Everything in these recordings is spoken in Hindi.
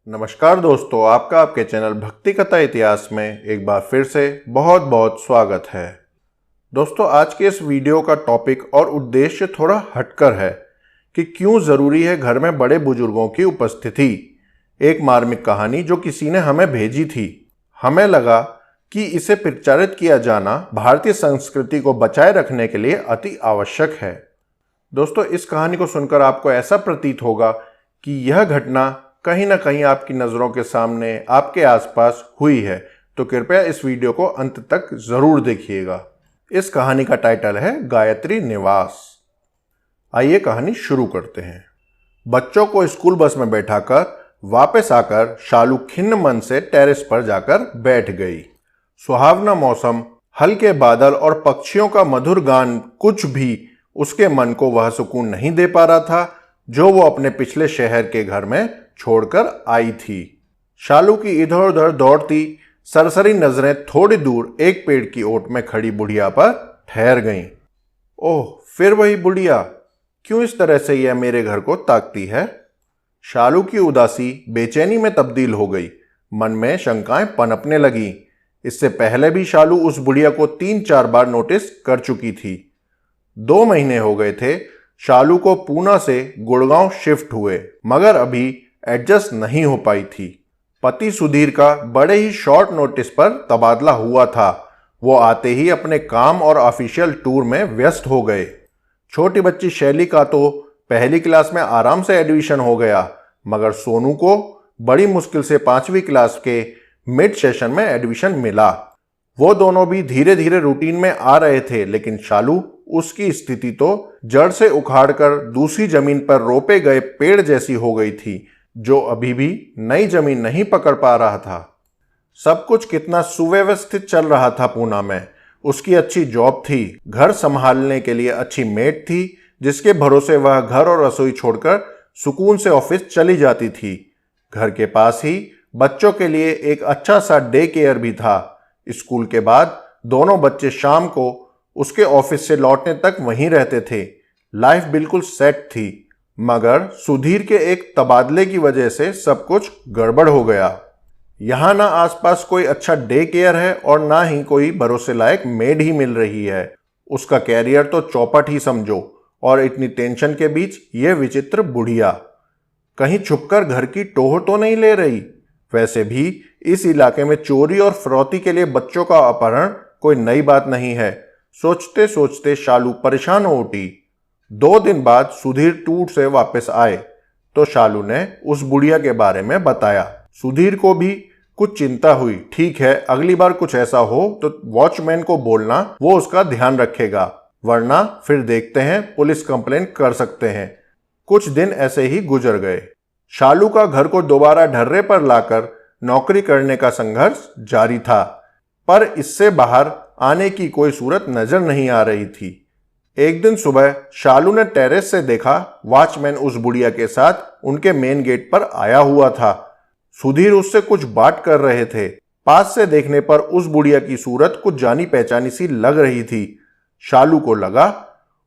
नमस्कार दोस्तों, आपका आपके चैनल भक्ति कथा इतिहास में एक बार फिर से बहुत बहुत स्वागत है। दोस्तों, आज के इस वीडियो का टॉपिक और उद्देश्य थोड़ा हटकर है कि क्यों ज़रूरी है घर में बड़े बुजुर्गों की उपस्थिति। एक मार्मिक कहानी जो किसी ने हमें भेजी थी। हमें लगा कि इसे प्रचारित किया जाना भारतीय संस्कृति को बचाए रखने के लिए अति आवश्यक है। दोस्तों, इस कहानी को सुनकर आपको ऐसा प्रतीत होगा कि यह घटना कहीं ना कहीं आपकी नज़रों के सामने, आपके आसपास हुई है, तो कृपया इस वीडियो को अंत तक ज़रूर देखिएगा। इस कहानी का टाइटल है गायत्री निवास। आइए कहानी शुरू करते हैं। बच्चों को स्कूल बस में बैठाकर वापस आकर शालू खिन्न मन से टेरेस पर जाकर बैठ गई। सुहावना मौसम, हल्के बादल और पक्षियों का मधुर गान कुछ भी उसके मन को वह सुकून नहीं दे पा रहा था जो वो अपने पिछले शहर के घर में छोड़कर आई थी। शालू की इधर उधर दौड़ती सरसरी नजरें थोड़ी दूर एक पेड़ की ओट में खड़ी बुढ़िया पर ठहर गईं। ओह, फिर वही बुढ़िया, क्यों इस तरह से यह मेरे घर को ताकती है? शालू की उदासी बेचैनी में तब्दील हो गई। मन में शंकाएं पनपने लगी। इससे पहले भी शालू उस बुढ़िया को 3-4 बार नोटिस कर चुकी थी। 2 महीने हो गए थे शालू को पूना से गुड़गांव शिफ्ट हुए, मगर अभी एडजस्ट नहीं हो पाई थी। पति सुधीर का बड़े ही शॉर्ट नोटिस पर तबादला हुआ था। वो आते ही अपने काम और ऑफिशियल टूर में व्यस्त हो गए। छोटी बच्ची शैली का तो पहली क्लास में आराम से एडमिशन हो गया, मगर सोनू को बड़ी मुश्किल से 5वीं क्लास के मिड सेशन में एडमिशन मिला। वो दोनों भी धीरे धीरे रूटीन में आ रहे थे, लेकिन शालू, उसकी स्थिति तो जड़ से उखाड़कर दूसरी जमीन पर रोपे गए पेड़ जैसी हो गई थी, जो अभी भी नई जमीन नहीं पकड़ पा रहा था। सब कुछ कितना सुव्यवस्थित चल रहा था पूना में। उसकी अच्छी जॉब थी, घर संभालने के लिए अच्छी मेड थी, जिसके भरोसे वह घर और रसोई छोड़कर सुकून से ऑफिस चली जाती थी। घर के पास ही बच्चों के लिए एक अच्छा सा डे केयर भी था। स्कूल के बाद दोनों बच्चे शाम को उसके ऑफिस से लौटने तक वहीं रहते थे। लाइफ बिल्कुल सेट थी, मगर सुधीर के एक तबादले की वजह से सब कुछ गड़बड़ हो गया। यहाँ ना आसपास कोई अच्छा डे केयर है और ना ही कोई भरोसे लायक मेड ही मिल रही है। उसका कैरियर तो चौपट ही समझो, और इतनी टेंशन के बीच ये विचित्र बुढ़िया कहीं छुपकर घर की टोह तो नहीं ले रही। वैसे भी इस इलाके में चोरी और फिरौती के लिए बच्चों का अपहरण कोई नई बात नहीं है। सोचते सोचते शालू परेशान हो उठी। 2 दिन बाद सुधीर टूर से वापस आए तो शालू ने उस बुढ़िया के बारे में बताया। सुधीर को भी कुछ चिंता हुई। ठीक है, अगली बार कुछ ऐसा हो तो वॉचमैन को बोलना, वो उसका ध्यान रखेगा, वरना फिर देखते हैं, पुलिस कंप्लेंट कर सकते हैं। कुछ दिन ऐसे ही गुजर गए। शालू का घर को दोबारा ढर्रे पर लाकर नौकरी करने का संघर्ष जारी था, पर इससे बाहर आने की कोई सूरत नजर नहीं आ रही थी। एक दिन सुबह शालू ने टेरेस से देखा वॉचमैन उस बुढ़िया के साथ उनके मेन गेट पर आया हुआ था। सुधीर उससे कुछ बात कर रहे थे। पास से देखने पर उस बुढ़िया की सूरत कुछ जानी पहचानी सी लग रही थी। शालू को लगा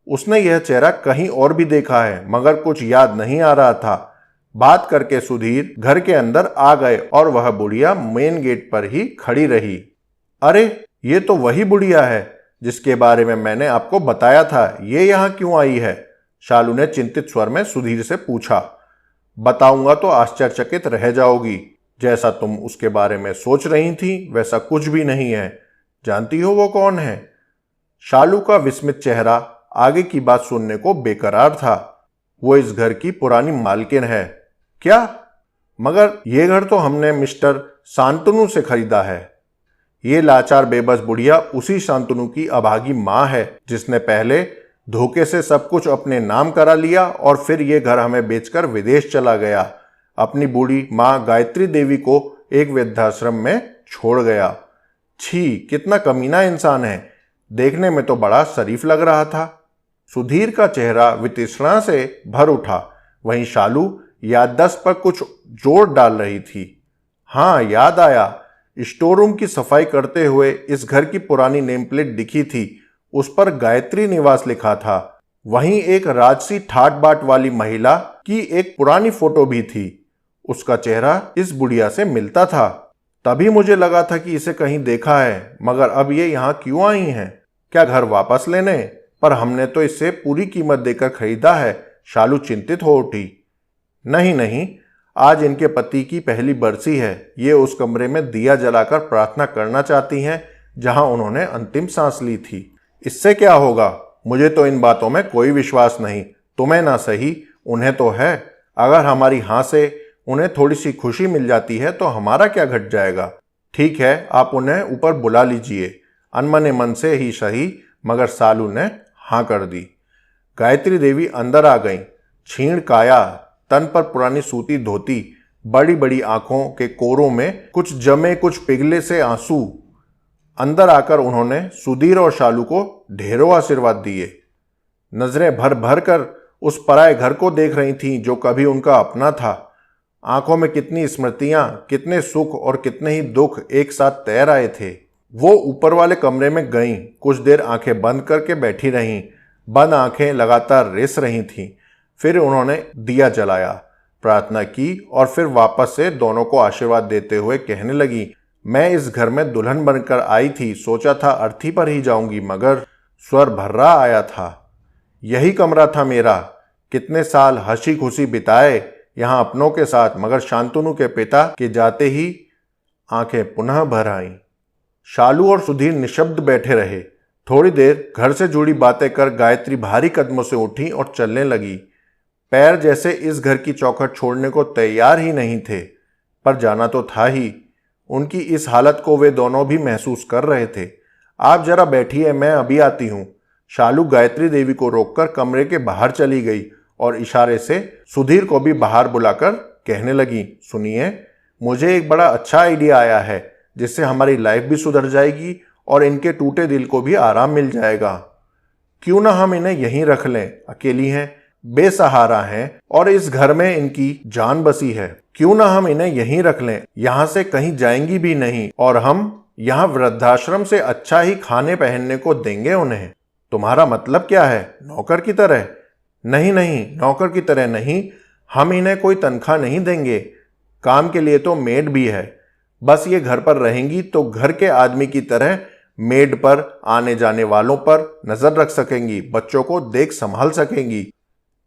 उसने यह चेहरा कहीं और भी देखा है, मगर कुछ याद नहीं आ रहा था। बात करके सुधीर घर के अंदर आ गए और वह बुढ़िया मेन गेट पर ही खड़ी रही। अरे, ये तो वही बुढ़िया है जिसके बारे में मैंने आपको बताया था। ये यहाँ क्यों आई है? शालू ने चिंतित स्वर में सुधीर से पूछा। बताऊंगा तो आश्चर्यचकित रह जाओगी। जैसा तुम उसके बारे में सोच रही थी वैसा कुछ भी नहीं है। जानती हो वो कौन है? शालू का विस्मित चेहरा आगे की बात सुनने को बेकरार था। वो इस घर की पुरानी मालकिन है। क्या? मगर ये घर तो हमने मिस्टर शांतनु से खरीदा है। ये लाचार बेबस बुढ़िया उसी शांतनु की अभागी माँ है, जिसने पहले धोखे से सब कुछ अपने नाम करा लिया और फिर ये घर हमें बेचकर विदेश चला गया। अपनी बूढ़ी माँ गायत्री देवी को एक वृद्धाश्रम में छोड़ गया। छी, कितना कमीना इंसान है। देखने में तो बड़ा शरीफ लग रहा था। सुधीर का चेहरा वितृष्णा से भर उठा। वहीं शालू याददाश्त पर कुछ जोर डाल रही थी। हाँ, याद आया। स्टोर रूम की सफाई करते हुए इस घर की पुरानी नेम प्लेट दिखी थी। उस पर गायत्री निवास लिखा था। वहीं एक राजसी ठाट बाट वाली महिला की एक पुरानी फोटो भी थी। उसका चेहरा इस बुढ़िया से मिलता था। तभी मुझे लगा था कि इसे कहीं देखा है, मगर अब ये यहाँ क्यों आई हैं? क्या घर वापस लेने? पर हमने तो इससे पूरी कीमत देकर खरीदा है। शालू चिंतित हो उठी। नहीं नहीं, आज इनके पति की पहली बरसी है। ये उस कमरे में दिया जलाकर प्रार्थना करना चाहती हैं जहां उन्होंने अंतिम सांस ली थी। इससे क्या होगा? मुझे तो इन बातों में कोई विश्वास नहीं। तुम्हें ना सही, उन्हें तो है। अगर हमारी हाँ से उन्हें थोड़ी सी खुशी मिल जाती है तो हमारा क्या घट जाएगा? ठीक है, आप उन्हें ऊपर बुला लीजिए। अनमने मन से ही सही, मगर सालू ने हाँ कर दी। गायत्री देवी अंदर आ गईं। छीण काया, तन पर पुरानी सूती धोती, बड़ी बड़ी आंखों के कोरों में कुछ जमे कुछ पिघले से आंसू। अंदर आकर उन्होंने सुधीर और शालू को ढेरों आशीर्वाद दिए। नजरें भर भर कर उस पराये घर को देख रही थीं जो कभी उनका अपना था। आंखों में कितनी स्मृतियां, कितने सुख और कितने ही दुख एक साथ तैर आए थे। वो ऊपर वाले कमरे में गईं, कुछ देर आंखें बंद करके बैठी रहीं। बंद आंखें लगातार रिस रही थीं। फिर उन्होंने दिया जलाया, प्रार्थना की और फिर वापस से दोनों को आशीर्वाद देते हुए कहने लगी, मैं इस घर में दुल्हन बनकर आई थी। सोचा था अर्थी पर ही जाऊंगी, मगर स्वर भर्रा आया था। यही कमरा था मेरा। कितने साल हंसी खुशी बिताए यहाँ अपनों के साथ, मगर शांतनु के पिता के जाते ही आंखें पुनः भर आईं। शालू और सुधीर निशब्द बैठे रहे। थोड़ी देर घर से जुड़ी बातें कर गायत्री भारी कदमों से उठी और चलने लगी। पैर जैसे इस घर की चौखट छोड़ने को तैयार ही नहीं थे, पर जाना तो था ही। उनकी इस हालत को वे दोनों भी महसूस कर रहे थे। आप जरा बैठिए, मैं अभी आती हूँ। शालू गायत्री देवी को रोककर कमरे के बाहर चली गई और इशारे से सुधीर को भी बाहर बुलाकर कहने लगी, सुनिए, मुझे एक बड़ा अच्छा आइडिया आया है जिससे हमारी लाइफ भी सुधर जाएगी और इनके टूटे दिल को भी आराम मिल जाएगा। क्यों ना हम इन्हें यहीं रख लें? अकेली हैं, बेसहारा हैं और इस घर में इनकी जान बसी है। क्यों ना हम इन्हें यहीं रख लें? यहाँ से कहीं जाएंगी भी नहीं और हम यहाँ वृद्धाश्रम से अच्छा ही खाने पहनने को देंगे उन्हें। तुम्हारा मतलब क्या है? नौकर की तरह? नहीं नहीं, नौकर की तरह नहीं। हम इन्हें कोई तनख्वाह नहीं देंगे। काम के लिए तो मेड भी है। बस ये घर पर रहेंगी तो घर के आदमी की तरह मेड पर, आने जाने वालों पर नजर रख सकेंगी, बच्चों को देख संभाल सकेंगी।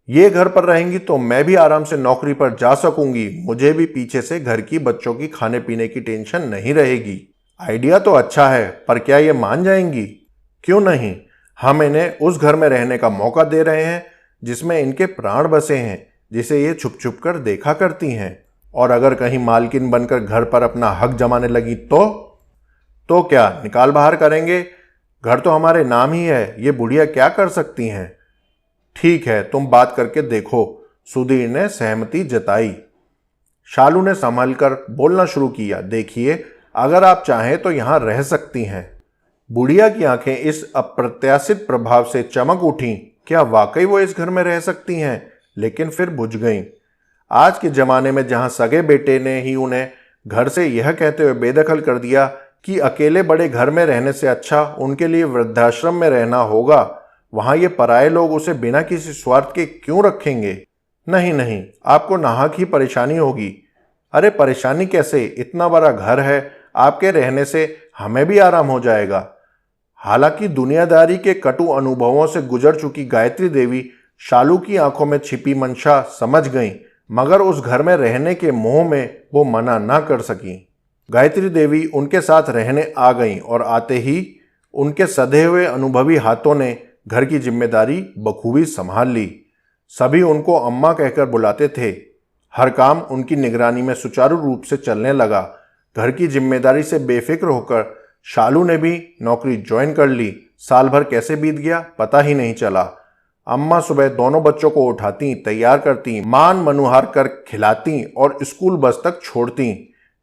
ये घर पर रहेंगी तो मैं भी आराम से नौकरी पर जा सकूंगी। मुझे भी पीछे से घर की बच्चों की खाने पीने की टेंशन नहीं रहेगी। आइडिया तो अच्छा है, पर क्या ये मान जाएंगी? क्यों नहीं? हम इन्हें उस घर में रहने का मौका दे रहे हैं जिसमें इनके प्राण बसे हैं, जिसे ये छुप छुप कर देखा करती हैं। और अगर कहीं मालकिन बनकर घर पर अपना हक जमाने लगी तो क्या निकाल बाहर करेंगे? घर तो हमारे नाम ही है। ये बुढ़िया क्या कर सकती हैं? ठीक है, तुम बात करके देखो, सुधीर ने सहमति जताई। शालू ने संभल कर बोलना शुरू किया, देखिए, अगर आप चाहें तो यहां रह सकती हैं। बुढ़िया की आंखें इस अप्रत्याशित प्रभाव से चमक उठीं। क्या वाकई वो इस घर में रह सकती हैं? लेकिन फिर बुझ गईं। आज के जमाने में जहां सगे बेटे ने ही उन्हें घर से यह कहते हुए बेदखल कर दिया कि अकेले बड़े घर में रहने से अच्छा उनके लिए वृद्धाश्रम में रहना होगा, वहां ये पराये लोग उसे बिना किसी स्वार्थ के क्यों रखेंगे? नहीं नहीं, आपको नाहक ही परेशानी होगी। अरे परेशानी कैसे? इतना बड़ा घर है, आपके रहने से हमें भी आराम हो जाएगा। हालांकि दुनियादारी के कटु अनुभवों से गुजर चुकी गायत्री देवी शालू की आंखों में छिपी मंशा समझ गईं, मगर उस घर में रहने के मोह में वो मना ना कर सकी। गायत्री देवी उनके साथ रहने आ गईं और आते ही उनके सधे हुए अनुभवी हाथों ने घर की जिम्मेदारी बखूबी संभाल ली। सभी उनको अम्मा कहकर बुलाते थे। हर काम उनकी निगरानी में सुचारू रूप से चलने लगा। घर की जिम्मेदारी से बेफिक्र होकर शालू ने भी नौकरी ज्वाइन कर ली। साल भर कैसे बीत गया पता ही नहीं चला। अम्मा सुबह दोनों बच्चों को उठाती, तैयार करती, मान मनुहार कर खिलाती और स्कूल बस तक छोड़ती।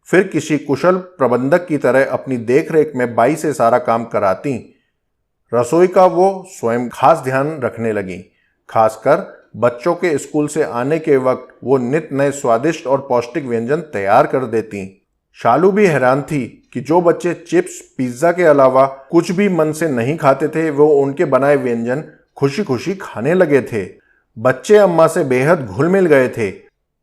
फिर किसी कुशल प्रबंधक की तरह अपनी देखरेख में बाई से सारा काम कराती। रसोई का वो स्वयं खास ध्यान रखने लगी। खासकर बच्चों के स्कूल से आने के वक्त वो नित नए स्वादिष्ट और पौष्टिक व्यंजन तैयार कर देती। शालू भी हैरान थी कि जो बच्चे चिप्स, पिज्जा के अलावा कुछ भी मन से नहीं खाते थे, वो उनके बनाए व्यंजन खुशी खुशी खाने लगे थे। बच्चे अम्मा से बेहद घुल मिल गए थे।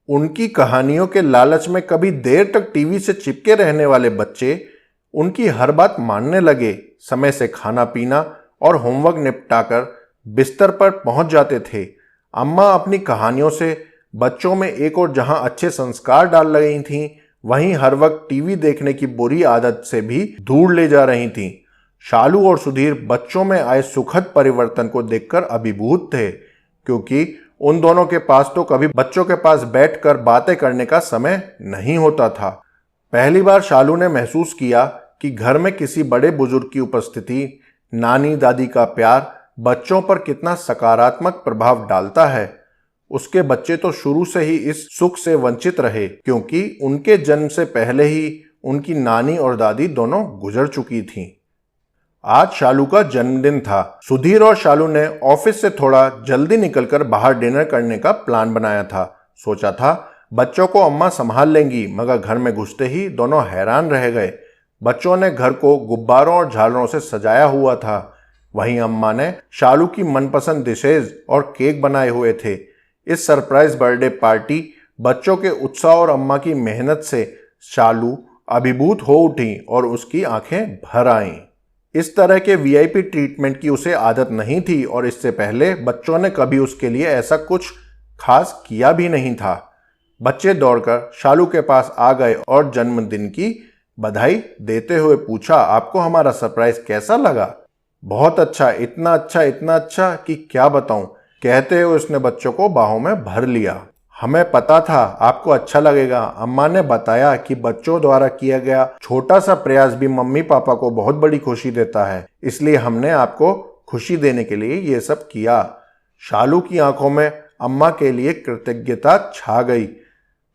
उनकी कहानियों के लालच में कभी देर तक टीवी से चिपके रहने वाले बच्चे उनकी हर बात मानने लगे, समय से खाना पीना और होमवर्क निपटाकर बिस्तर पर पहुंच जाते थे। अम्मा अपनी कहानियों से बच्चों में एक और जहां अच्छे संस्कार डाल रही थीं, वहीं हर वक्त टीवी देखने की बुरी आदत से भी दूर ले जा रही थीं। शालू और सुधीर बच्चों में आए सुखद परिवर्तन को देखकर अभिभूत थे, क्योंकि उन दोनों के पास तो कभी बच्चों के पास बैठकर बातें करने का समय नहीं होता था। पहली बार शालू ने महसूस किया कि घर में किसी बड़े बुजुर्ग की उपस्थिति, नानी दादी का प्यार बच्चों पर कितना सकारात्मक प्रभाव डालता है। उसके बच्चे तो शुरू से ही इस सुख से वंचित रहे, क्योंकि उनके जन्म से पहले ही उनकी नानी और दादी दोनों गुजर चुकी थीं। आज शालू का जन्मदिन था। सुधीर और शालू ने ऑफिस से थोड़ा जल्दी निकलकर बाहर डिनर करने का प्लान बनाया था। सोचा था बच्चों को अम्मा संभाल लेंगी, मगर घर में घुसते ही दोनों हैरान रह गए। बच्चों ने घर को गुब्बारों और झालरों से सजाया हुआ था। वहीं अम्मा ने शालू की मनपसंद डिशेज और केक बनाए हुए थे। इस सरप्राइज बर्थडे पार्टी, बच्चों के उत्साह और अम्मा की मेहनत से शालू अभिभूत हो उठी और उसकी आंखें भर आईं। इस तरह के वीआईपी ट्रीटमेंट की उसे आदत नहीं थी और इससे पहले बच्चों ने कभी उसके लिए ऐसा कुछ खास किया भी नहीं था। बच्चे दौड़कर शालू के पास आ गए और जन्मदिन की बधाई देते हुए पूछा, आपको हमारा सरप्राइज कैसा लगा? बहुत अच्छा, इतना अच्छा कि क्या बताऊं, कहते हुए उसने बच्चों को बाहों में भर लिया। हमें पता था आपको अच्छा लगेगा। अम्मा ने बताया कि बच्चों द्वारा किया गया छोटा सा प्रयास भी मम्मी पापा को बहुत बड़ी खुशी देता है, इसलिए हमने आपको खुशी देने के लिए ये सब किया। शालू की आंखों में अम्मा के लिए कृतज्ञता छा गई।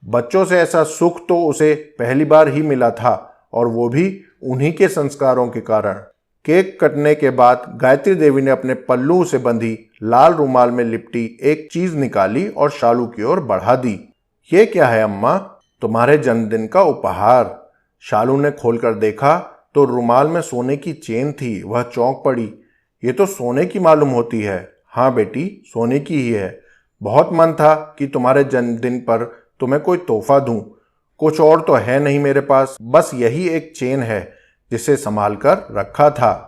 बच्चों से ऐसा सुख तो उसे पहली बार ही मिला था, और वो भी उन्हीं के संस्कारों के कारण। केक कटने के बाद गायत्री देवी ने अपने पल्लू से बंधी लाल रुमाल में लिपटी एक चीज निकाली और शालू की ओर बढ़ा दी। ये क्या है अम्मा? तुम्हारे जन्मदिन का उपहार। शालू ने खोलकर देखा तो रुमाल में सोने की चेन थी। वह चौंक पड़ी। ये तो सोने की मालूम होती है। हाँ बेटी, सोने की ही है। बहुत मन था कि तुम्हारे जन्मदिन पर तुम्हें कोई तोहफा दूं। कुछ और तो है नहीं मेरे पास, बस यही एक चेन है जिसे संभाल कर रखा था।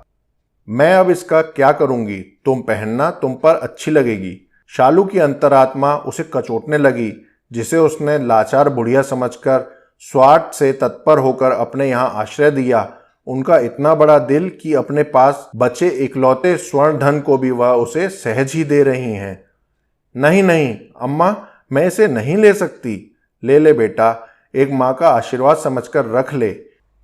मैं अब इसका क्या करूंगी? तुम पहनना, तुम पर अच्छी लगेगी। शालू की अंतरात्मा उसे कचोटने लगी, जिसे उसने लाचार बुढ़िया समझकर स्वार्थ से तत्पर होकर अपने यहाँ आश्रय दिया। उनका इतना बड़ा दिल कि अपने पास बचे इकलौते स्वर्ण धन को भी वह उसे सहज ही दे रही हैं। नहीं नहीं अम्मा, मैं इसे नहीं ले सकती। ले ले बेटा, एक माँ का आशीर्वाद समझकर रख ले।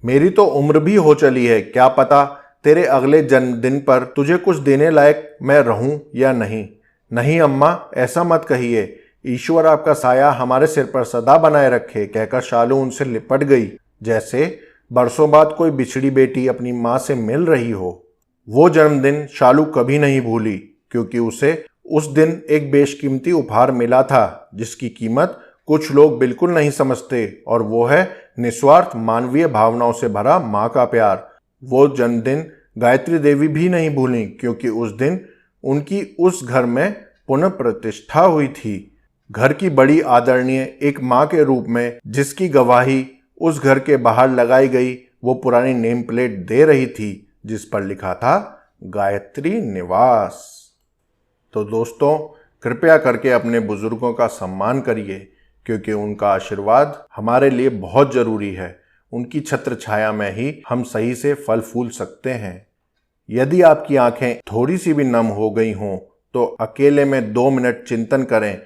मेरी तो उम्र भी हो चली है, क्या पता तेरे अगले जन्मदिन पर तुझे कुछ देने लायक मैं रहूं या नहीं। नहीं अम्मा, ऐसा मत कहिए। ईश्वर आपका साया हमारे सिर पर सदा बनाए रखे, कहकर शालू उनसे लिपट गई, जैसे बरसों बाद कोई बिछड़ी बेटी अपनी माँ से मिल रही हो। वो जन्मदिन शालू कभी नहीं भूली, क्योंकि उसे उस दिन एक बेशकीमती उपहार मिला था, जिसकी कीमत कुछ लोग बिल्कुल नहीं समझते, और वो है निस्वार्थ मानवीय भावनाओं से भरा माँ का प्यार। वो जन्मदिन गायत्री देवी भी नहीं भूली, क्योंकि उस दिन उनकी उस घर में पुनः प्रतिष्ठा हुई थी। घर की बड़ी आदरणीय एक माँ के रूप में, जिसकी गवाही उस घर के बाहर लगाई गई वो पुरानी नेम प्लेट दे रही थी, जिस पर लिखा था गायत्री निवास। तो दोस्तों, कृपया करके अपने बुजुर्गों का सम्मान करिए, क्योंकि उनका आशीर्वाद हमारे लिए बहुत जरूरी है। उनकी छत्र छाया में ही हम सही से फल फूल सकते हैं। यदि आपकी आंखें थोड़ी सी भी नम हो गई हों, तो अकेले में 2 मिनट चिंतन करें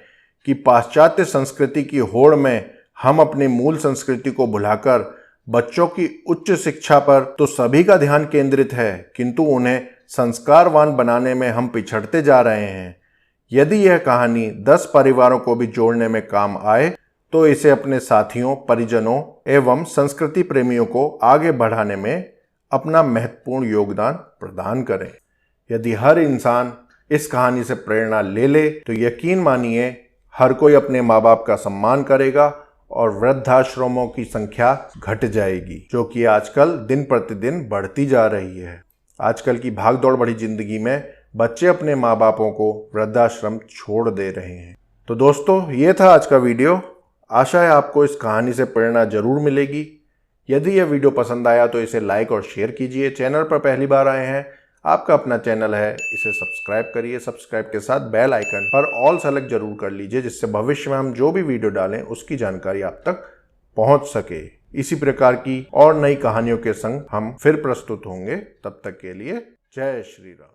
कि पाश्चात्य संस्कृति की होड़ में हम अपनी मूल संस्कृति को भुलाकर बच्चों की उच्च शिक्षा पर तो सभी का ध्यान केंद्रित है, किंतु उन्हें संस्कारवान बनाने में हम पिछड़ते जा रहे हैं। यदि यह कहानी 10 परिवारों को भी जोड़ने में काम आए, तो इसे अपने साथियों, परिजनों एवं संस्कृति प्रेमियों को आगे बढ़ाने में अपना महत्वपूर्ण योगदान प्रदान करें। यदि हर इंसान इस कहानी से प्रेरणा ले ले, तो यकीन मानिए हर कोई अपने माँ बाप का सम्मान करेगा और वृद्धाश्रमों की संख्या घट जाएगी, जो कि आजकल दिन प्रतिदिन बढ़ती जा रही है। आजकल की भागदौड़ भरी जिंदगी में बच्चे अपने माँ बापों को वृद्धाश्रम छोड़ दे रहे हैं। तो दोस्तों, ये था आज का वीडियो। आशा है आपको इस कहानी से प्रेरणा जरूर मिलेगी। यदि यह वीडियो पसंद आया तो इसे लाइक और शेयर कीजिए। चैनल पर पहली बार आए हैं, आपका अपना चैनल है, इसे सब्सक्राइब करिए। सब्सक्राइब के साथ बेल आइकन पर ऑल सेलेक्ट जरूर कर लीजिए, जिससे भविष्य में हम जो भी वीडियो डालें उसकी जानकारी आप तक पहुंच सके। इसी प्रकार की और नई कहानियों के संग हम फिर प्रस्तुत होंगे। तब तक के लिए जय श्री राम।